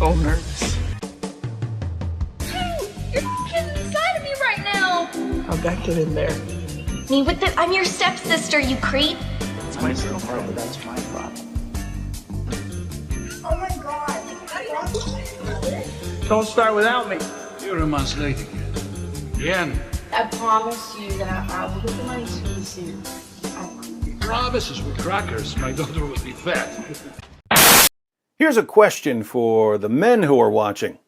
so nervous. You're getting inside of me right now. How'd that get in there? Me with the I'm your stepsister, you creep. It's my girlfriend, but that's my problem. Oh my god. Don't start without me. You're a month late again. Again. I promise you that I will get the money to you soon. Promises with crackers. My daughter will be fat. Here's a question for the men who are watching.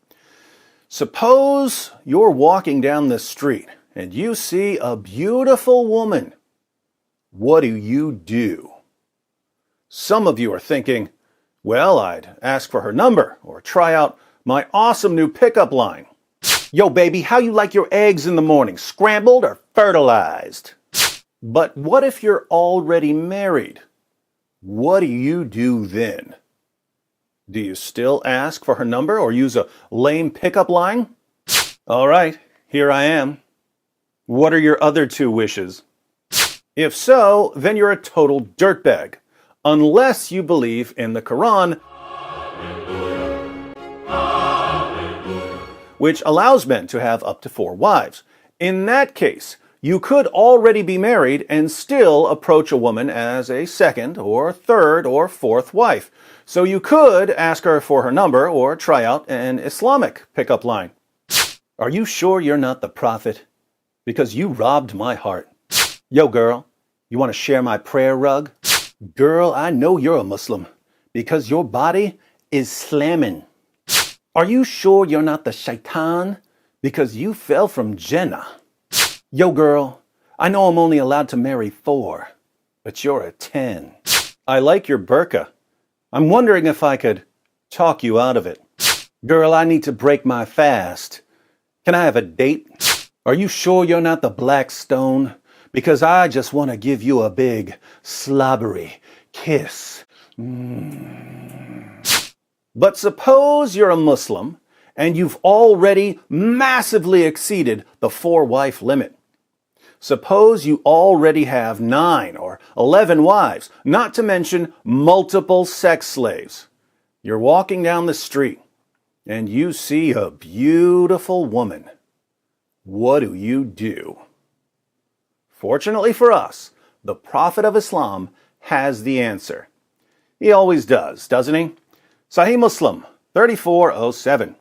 Suppose you're walking down the street and you see a beautiful woman. What do you do? Some of you are thinking, well, I'd ask for her number or try out my awesome new pickup line. Yo, baby, how you like your eggs in the morning, scrambled or fertilized? But what if you're already married? What do you do then? Do you still ask for her number or use a lame pickup line? All right, here I am. What are your other two wishes? If so, then you're a total dirtbag, unless you believe in the Quran, which allows men to have up to 4 wives. In that case, you could already be married and still approach a woman as a second or third or fourth wife. So you could ask her for her number or try out an Islamic pickup line. Are you sure you're not the prophet? Because you robbed my heart. Yo, girl, you want to share my prayer rug? Girl, I know you're a Muslim because your body is slamming. Are you sure you're not the shaitan? Because you fell from Jannah. Yo, girl, I know I'm only allowed to marry 4, but you're a 10. I like your burqa. I'm wondering if I could talk you out of it. Girl, I need to break my fast. Can I have a date? Are you sure you're not the black stone? Because I just want to give you a big, slobbery kiss. But suppose you're a Muslim and you've already massively exceeded the 4-wife limit. Suppose you already have 9 or 11 wives, not to mention multiple sex slaves. You're walking down the street and you see a beautiful woman. What do you do? Fortunately for us, the Prophet of Islam has the answer. He always does, doesn't he? Sahih Muslim 3407.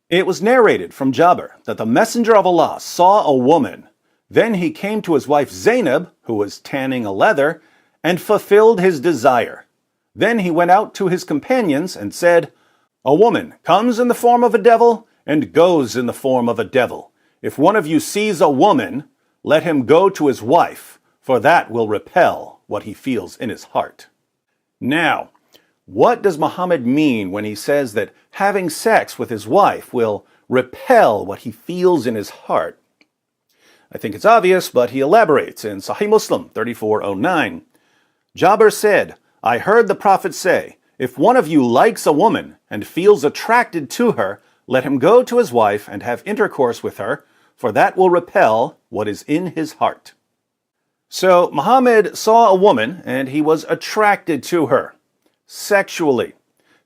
It was narrated from Jabir that the Messenger of Allah saw a woman. Then he came to his wife Zainab, who was tanning a leather, and fulfilled his desire. Then he went out to his companions and said, "A woman comes in the form of a devil and goes in the form of a devil. If one of you sees a woman, let him go to his wife, for that will repel what he feels in his heart." Now, what does Muhammad mean when he says that having sex with his wife will repel what he feels in his heart? I think it's obvious, but he elaborates in Sahih Muslim 3409. Jabir said, "I heard the Prophet say, if one of you likes a woman and feels attracted to her, let him go to his wife and have intercourse with her, for that will repel what is in his heart." So Muhammad saw a woman and he was attracted to her sexually.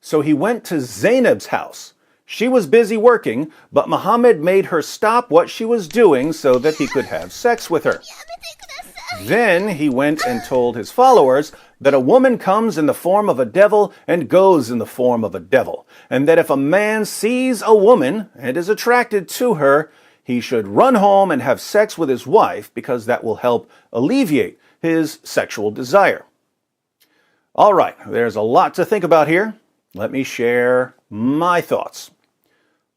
So he went to Zainab's house. She was busy working, but Muhammad made her stop what she was doing so that he could have sex with her. Then he went and told his followers that a woman comes in the form of a devil and goes in the form of a devil, and that if a man sees a woman and is attracted to her, he should run home and have sex with his wife because that will help alleviate his sexual desire. All right, there's a lot to think about here. Let me share my thoughts.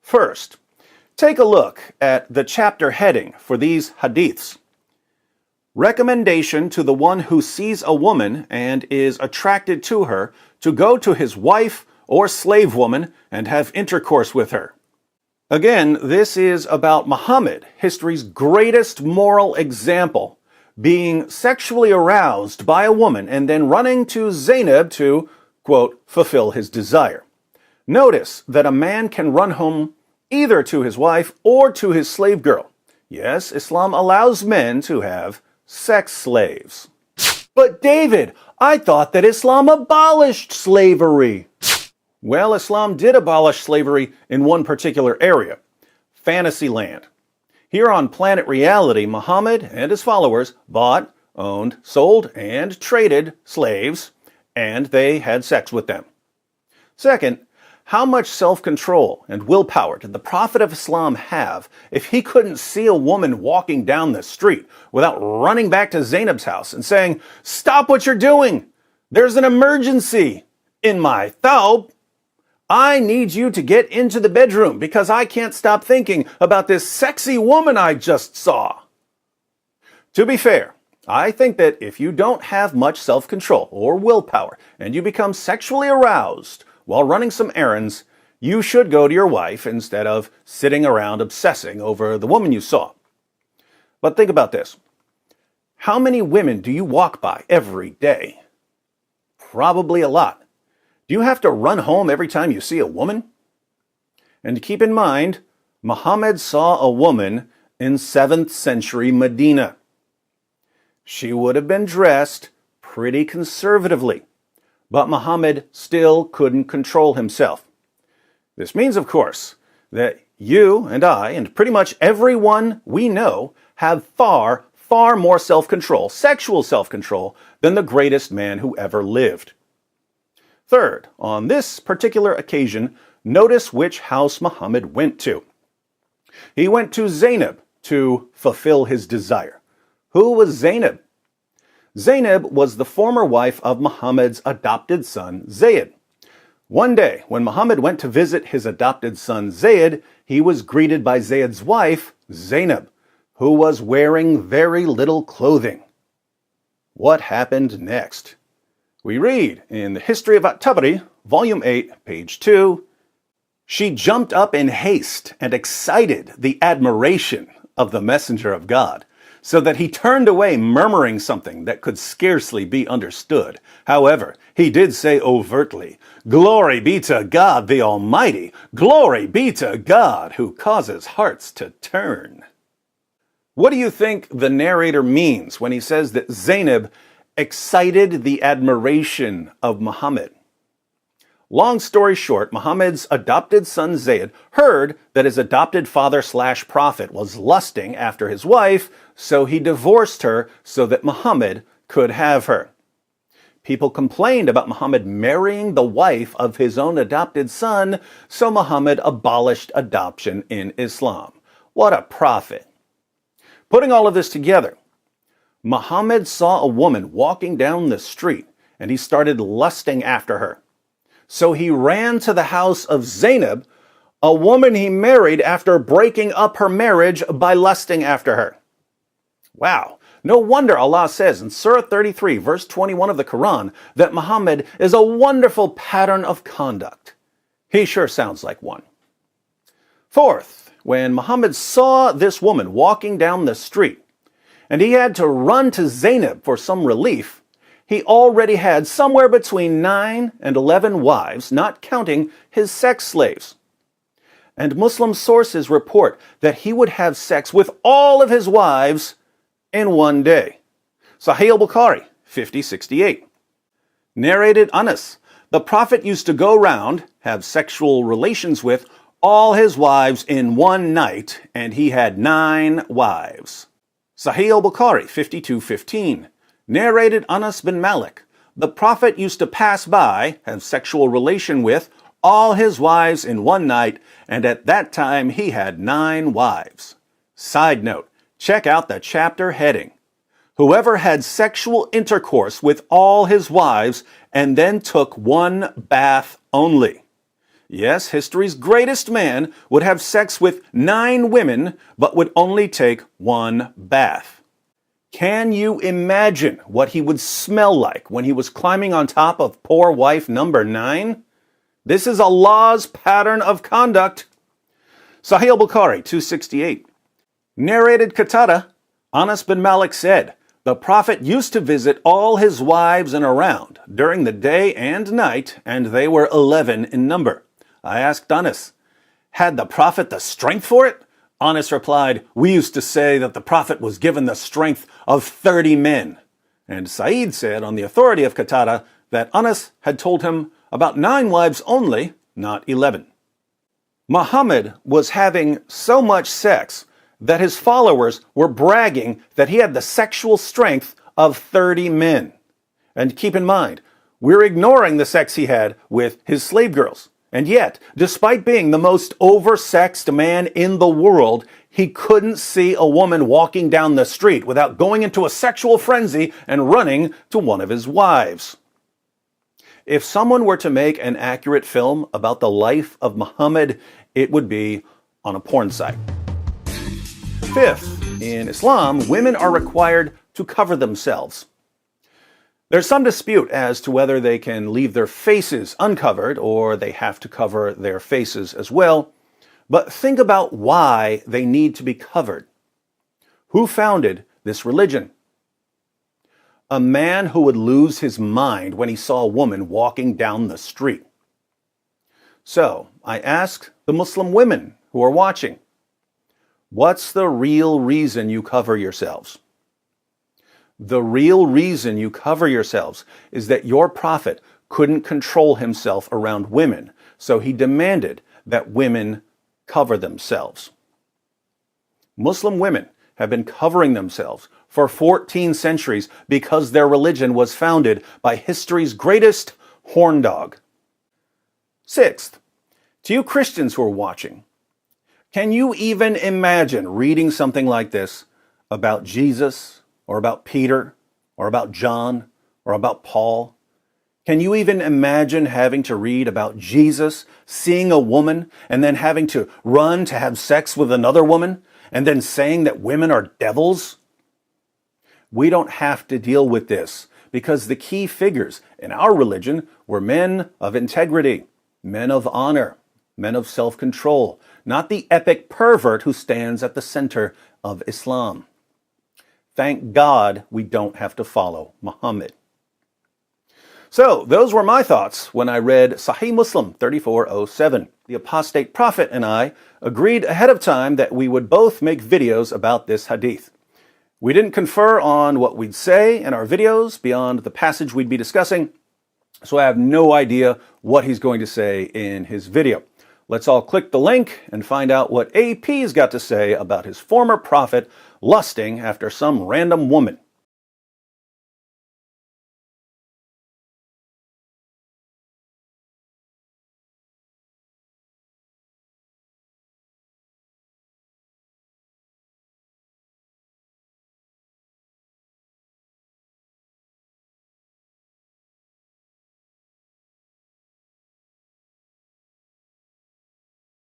First, take a look at the chapter heading for these hadiths. Recommendation to the one who sees a woman and is attracted to her to go to his wife or slave woman and have intercourse with her. Again, this is about Muhammad, history's greatest moral example, being sexually aroused by a woman and then running to Zainab to, quote, fulfill his desire. Notice that a man can run home either to his wife or to his slave girl. Yes, Islam allows men to have sex slaves. But David, I thought that Islam abolished slavery. Well, Islam did abolish slavery in one particular area, Fantasyland. Here on Planet Reality, Muhammad and his followers bought, owned, sold, and traded slaves, and they had sex with them. Second, how much self-control and willpower did the Prophet of Islam have if he couldn't see a woman walking down the street without running back to Zainab's house and saying, "Stop what you're doing! There's an emergency in my thawb. I need you to get into the bedroom because I can't stop thinking about this sexy woman I just saw." To be fair, I think that if you don't have much self-control or willpower and you become sexually aroused while running some errands, you should go to your wife instead of sitting around obsessing over the woman you saw. But think about this. How many women do you walk by every day? Probably a lot. Do you have to run home every time you see a woman? And keep in mind, Muhammad saw a woman in 7th century Medina. She would have been dressed pretty conservatively, but Muhammad still couldn't control himself. This means, of course, that you and I, and pretty much everyone we know, have far, far more self-control, sexual self-control, than the greatest man who ever lived. Third, on this particular occasion, notice which house Muhammad went to. He went to Zainab to fulfill his desire. Who was Zainab? Zainab was the former wife of Muhammad's adopted son, Zayd. One day, when Muhammad went to visit his adopted son, Zayd, he was greeted by Zayd's wife, Zainab, who was wearing very little clothing. What happened next? We read in the History of At-Tabari, Volume 8, page 2, "She jumped up in haste and excited the admiration of the messenger of God, so that he turned away murmuring something that could scarcely be understood. However, he did say overtly, 'Glory be to God the Almighty! Glory be to God who causes hearts to turn!'" What do you think the narrator means when he says that Zainab excited the admiration of Muhammad? Long story short, Muhammad's adopted son Zayd heard that his adopted father/prophet was lusting after his wife, so he divorced her so that Muhammad could have her. People complained about Muhammad marrying the wife of his own adopted son, so Muhammad abolished adoption in Islam. What a prophet. Putting all of this together, Muhammad saw a woman walking down the street, and he started lusting after her. So he ran to the house of Zainab, a woman he married after breaking up her marriage by lusting after her. Wow. No wonder Allah says in Surah 33, verse 21 of the Quran, that Muhammad is a wonderful pattern of conduct. He sure sounds like one. Fourth, when Muhammad saw this woman walking down the street, and he had to run to Zainab for some relief, he already had somewhere between 9 and 11 wives, not counting his sex slaves. And Muslim sources report that he would have sex with all of his wives in one day. Sahih al-Bukhari, 5068. Narrated Anas, the Prophet used to go round, have sexual relations with all his wives in one night, and he had 9 wives. Sahih al-Bukhari, 5215. Narrated Anas bin Malik, the Prophet used to pass by, have sexual relation with all his wives in one night, and at that time he had 9 wives. Side note, check out the chapter heading. Whoever had sexual intercourse with all his wives and then took one bath only. Yes, history's greatest man would have sex with 9 women, but would only take one bath. Can you imagine what he would smell like when he was climbing on top of poor wife number 9? This is Allah's pattern of conduct. Sahih al-Bukhari, 268. Narrated Qatada, Anas bin Malik said, the Prophet used to visit all his wives and around during the day and night, and they were 11 in number. I asked Anas, had the Prophet the strength for it? Anas replied, we used to say that the Prophet was given the strength of 30 men. And Sa'id said, on the authority of Qatada, that Anas had told him about 9 wives only, not 11. Muhammad was having so much sex that his followers were bragging that he had the sexual strength of 30 men. And keep in mind, we're ignoring the sex he had with his slave girls. And yet, despite being the most oversexed man in the world, he couldn't see a woman walking down the street without going into a sexual frenzy and running to one of his wives. If someone were to make an accurate film about the life of Muhammad, it would be on a porn site. Fifth, in Islam, women are required to cover themselves. There's some dispute as to whether they can leave their faces uncovered or they have to cover their faces as well. But think about why they need to be covered. Who founded this religion? A man who would lose his mind when he saw a woman walking down the street. So, I ask the Muslim women who are watching, what's the real reason you cover yourselves? The real reason you cover yourselves is that your prophet couldn't control himself around women, so he demanded that women cover themselves. Muslim women have been covering themselves for 14 centuries because their religion was founded by history's greatest horn dog. Sixth, to you Christians who are watching, can you even imagine reading something like this about Jesus, or about Peter, or about John, or about Paul? Can you even imagine having to read about Jesus seeing a woman and then having to run to have sex with another woman and then saying that women are devils? We don't have to deal with this because the key figures in our religion were men of integrity, men of honor, men of self-control, not the epic pervert who stands at the center of Islam. Thank God we don't have to follow Muhammad. So, those were my thoughts when I read Sahih Muslim 3407. The apostate prophet and I agreed ahead of time that we would both make videos about this hadith. We didn't confer on what we'd say in our videos beyond the passage we'd be discussing, so I have no idea what he's going to say in his video. Let's all click the link and find out what AP's got to say about his former prophet lusting after some random woman.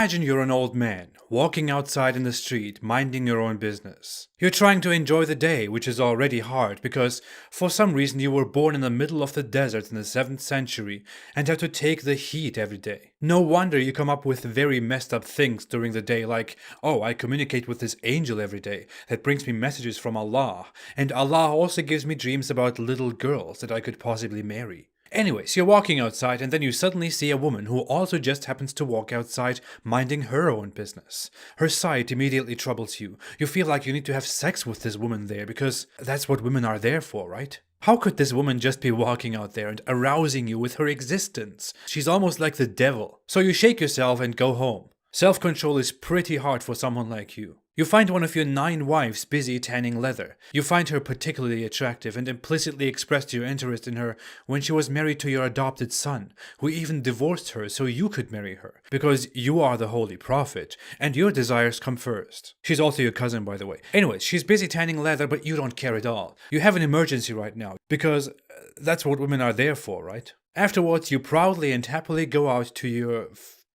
Imagine you're an old man, walking outside in the street, minding your own business. You're trying to enjoy the day, which is already hard because for some reason you were born in the middle of the desert in the 7th century and have to take the heat every day. No wonder you come up with very messed up things during the day like, oh, I communicate with this angel every day that brings me messages from Allah, and Allah also gives me dreams about little girls that I could possibly marry. Anyways, you're walking outside and then you suddenly see a woman who also just happens to walk outside minding her own business. Her sight immediately troubles you. You feel like you need to have sex with this woman there because that's what women are there for, right? How could this woman just be walking out there and arousing you with her existence? She's almost like the devil. So you shake yourself and go home. Self-control is pretty hard for someone like you. You find one of your 9 wives busy tanning leather. You find her particularly attractive and implicitly expressed your interest in her when she was married to your adopted son, who even divorced her so you could marry her, because you are the holy prophet, and your desires come first. She's also your cousin, by the way. Anyways, she's busy tanning leather, but you don't care at all. You have an emergency right now, because that's what women are there for, right? Afterwards, you proudly and happily go out to your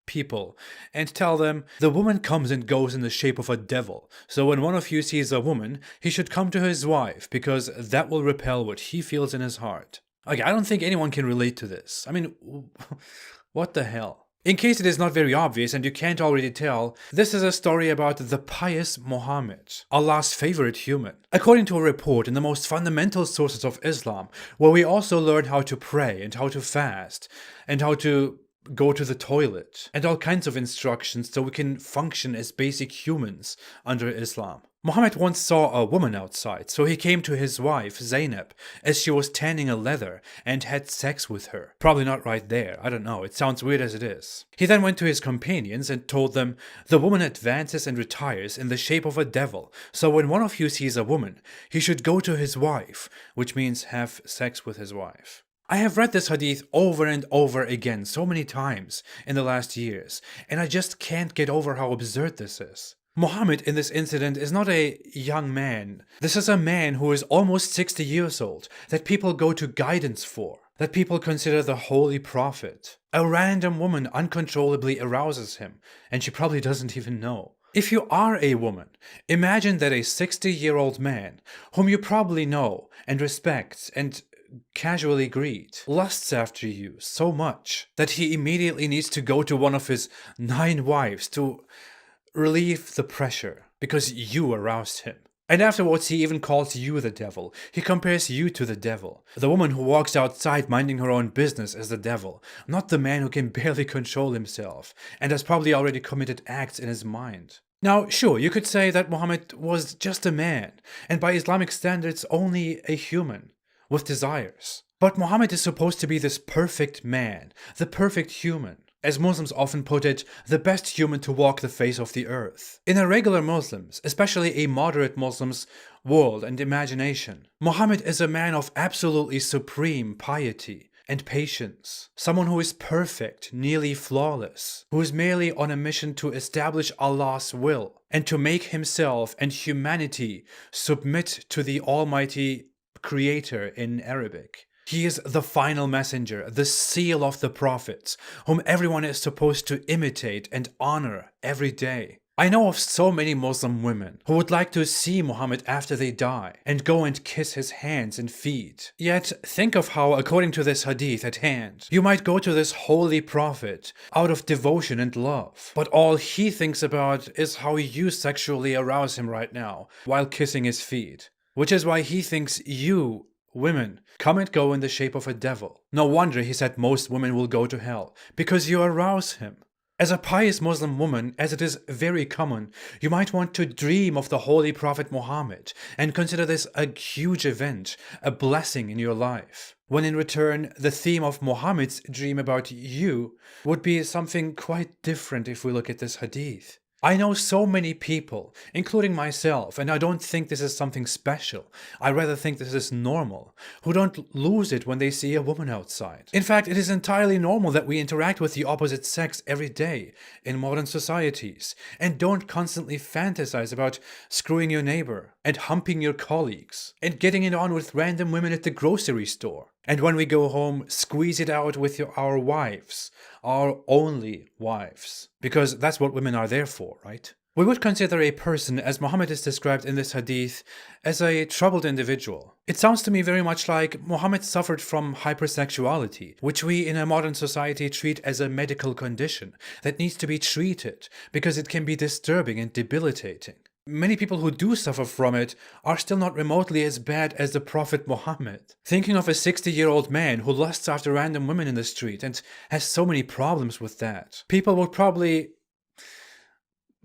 people and tell them the woman comes and goes in the shape of a devil, so when one of you sees a woman, he should come to his wife because that will repel what he feels in his heart. Okay, I don't think anyone can relate to this. I mean, what the hell? In case it is not very obvious and you can't already tell, this is a story about the pious Muhammad, Allah's favorite human. According to a report in the most fundamental sources of Islam, where we also learn how to pray and how to fast and how to go to the toilet, and all kinds of instructions so we can function as basic humans under Islam. Muhammad once saw a woman outside, so he came to his wife, Zainab, as she was tanning a leather and had sex with her. Probably not right there, I don't know, it sounds weird as it is. He then went to his companions and told them, the woman advances and retires in the shape of a devil, so when one of you sees a woman, he should go to his wife, which means have sex with his wife. I have read this hadith over and over again so many times in the last years, and I just can't get over how absurd this is. Muhammad in this incident is not a young man. This is a man who is almost 60 years old, that people go to guidance for, that people consider the holy prophet. A random woman uncontrollably arouses him, and she probably doesn't even know. If you are a woman, imagine that a 60-year-old man, whom you probably know and respect and casually greet, lusts after you so much that he immediately needs to go to one of his 9 wives to relieve the pressure because you aroused him. And afterwards he even calls you the devil. He compares you to the devil. The woman who walks outside minding her own business as the devil, not the man who can barely control himself and has probably already committed acts in his mind. Now, sure, you could say that Muhammad was just a man, and by Islamic standards only a human, with desires. But Muhammad is supposed to be this perfect man, the perfect human. As Muslims often put it, the best human to walk the face of the earth. In a regular Muslim's, especially a moderate Muslim's, world and imagination, Muhammad is a man of absolutely supreme piety and patience. Someone who is perfect, nearly flawless, who is merely on a mission to establish Allah's will and to make himself and humanity submit to the Almighty Creator in Arabic. He is the final messenger, the seal of the prophets, whom everyone is supposed to imitate and honor every day. I know of so many Muslim women who would like to see Muhammad after they die and go and kiss his hands and feet. Yet think of how, according to this hadith at hand, you might go to this holy prophet out of devotion and love, but all he thinks about is how you sexually arouse him right now while kissing his feet, which is why he thinks you, women, come and go in the shape of a devil. No wonder he said most women will go to hell, because you arouse him. As a pious Muslim woman, as it is very common, you might want to dream of the Holy Prophet Muhammad and consider this a huge event, a blessing in your life. When in return, the theme of Muhammad's dream about you would be something quite different if we look at this hadith. I know so many people, including myself, and I don't think this is something special. I rather think this is normal, who don't lose it when they see a woman outside. In fact, it is entirely normal that we interact with the opposite sex every day in modern societies, and don't constantly fantasize about screwing your neighbor, and humping your colleagues, and getting it on with random women at the grocery store. And when we go home, squeeze it out with our wives, our only wives. Because that's what women are there for, right? We would consider a person, as Muhammad is described in this hadith, as a troubled individual. It sounds to me very much like Muhammad suffered from hypersexuality, which we in a modern society treat as a medical condition that needs to be treated because it can be disturbing and debilitating. Many people who do suffer from it are still not remotely as bad as the Prophet Muhammad. Thinking of a 60-year-old man who lusts after random women in the street and has so many problems with that, people would probably...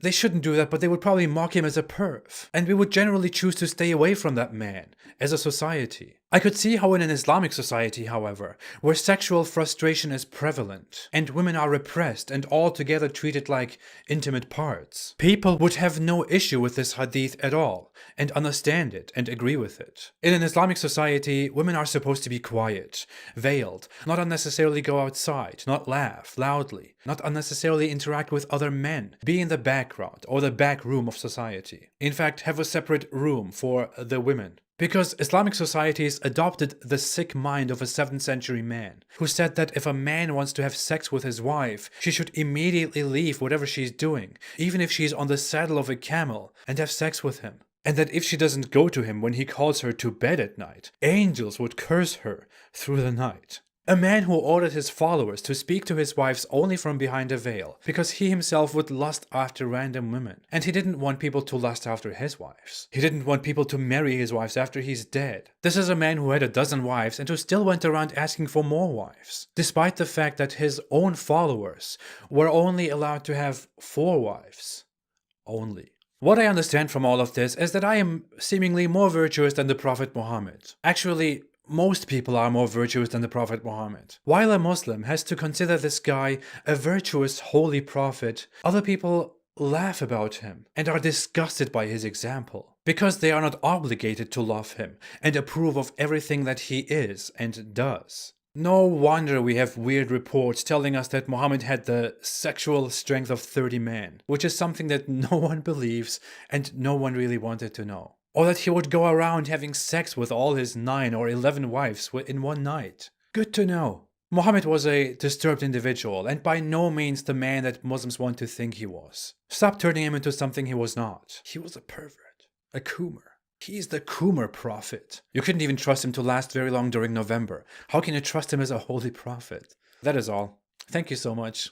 They shouldn't do that, but they would probably mock him as a perv. And we would generally choose to stay away from that man, as a society. I could see how in an Islamic society, however, where sexual frustration is prevalent, and women are repressed and altogether treated like intimate parts, people would have no issue with this hadith at all, and understand it and agree with it. In an Islamic society, women are supposed to be quiet, veiled, not unnecessarily go outside, not laugh loudly, not unnecessarily interact with other men, be in the background or the back room of society. In fact, have a separate room for the women. Because Islamic societies adopted the sick mind of a 7th century man, who said that if a man wants to have sex with his wife, she should immediately leave whatever she's doing, even if she's on the saddle of a camel, and have sex with him. And that if she doesn't go to him when he calls her to bed at night, angels would curse her through the night. A man who ordered his followers to speak to his wives only from behind a veil, because he himself would lust after random women. And he didn't want people to lust after his wives. He didn't want people to marry his wives after he's dead. This is a man who had a dozen wives and who still went around asking for more wives, despite the fact that his own followers were only allowed to have 4 wives. Only. What I understand from all of this is that I am seemingly more virtuous than the Prophet Muhammad. Actually, most people are more virtuous than the Prophet Muhammad. While a Muslim has to consider this guy a virtuous holy prophet, other people laugh about him and are disgusted by his example, because they are not obligated to love him and approve of everything that he is and does. No wonder we have weird reports telling us that Muhammad had the sexual strength of 30 men, which is something that no one believes and no one really wanted to know. Or that he would go around having sex with all his 9 or 11 wives in one night. Good to know. Muhammad was a disturbed individual and by no means the man that Muslims want to think he was. Stop turning him into something he was not. He was a pervert. A coomer. He's the coomer prophet. You couldn't even trust him to last very long during November. How can you trust him as a holy prophet? That is all. Thank you so much.